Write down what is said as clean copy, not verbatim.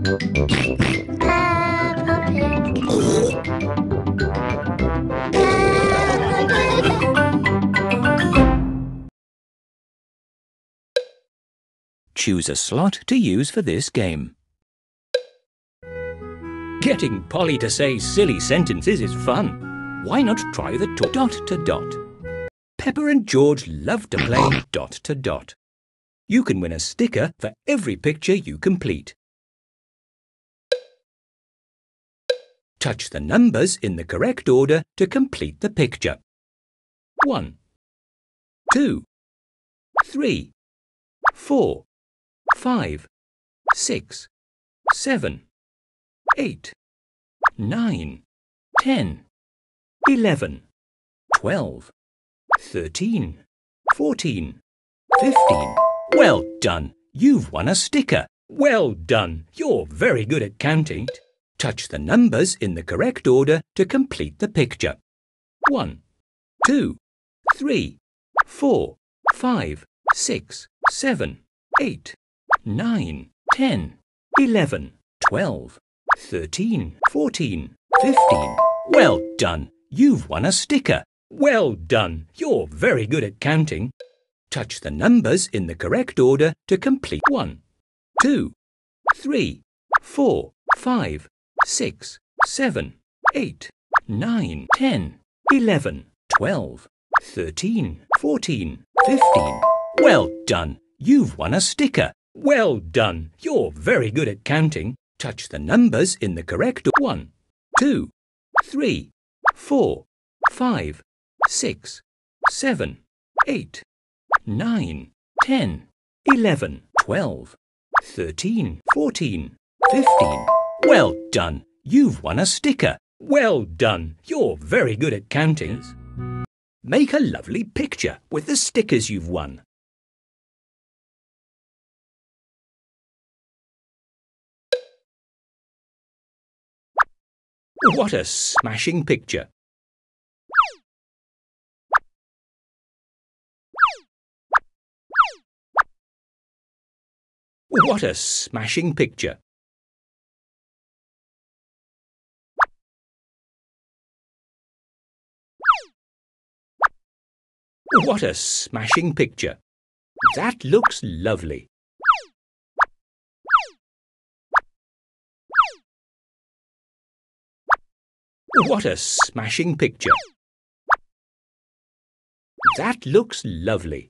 Choose a slot to use for this game. Getting Polly to say silly sentences is fun. Why not try the dot to dot? Peppa and George love to play dot to dot. You can win a sticker for every picture you complete. Touch the numbers in the correct order to complete the picture. 1, 2, 3, 4, 5, 6, 7, 8, 9, 10, 11, 12, 13, 14, 15. Well done! You've won a sticker. Well done! You're very good at counting. Touch the numbers in the correct order to complete the picture. 1, 2, 3, 4, 5, 6, 7, 8, 9, 10, 11, 12, 13, 14, 15. Well done! You've won a sticker. Well done! You're very good at counting. Touch the numbers in the correct order to complete. 1, 2, 3, 4, 5, 6, 7, 8, 9, 10, 11, 12, 13, 14, 15. Well done! You've won a sticker. Well done! You're very good at counting. Touch the numbers in the correct order. 1, 2, 3, 4, 5, 6, 7, 8, 9, 10, 11, 12, 13, 14, 15. Well done! You've won a sticker. Well done! You're very good at counting. Make a lovely picture with the stickers you've won. What a smashing picture! What a smashing picture! What a smashing picture! That looks lovely. What a smashing picture! That looks lovely.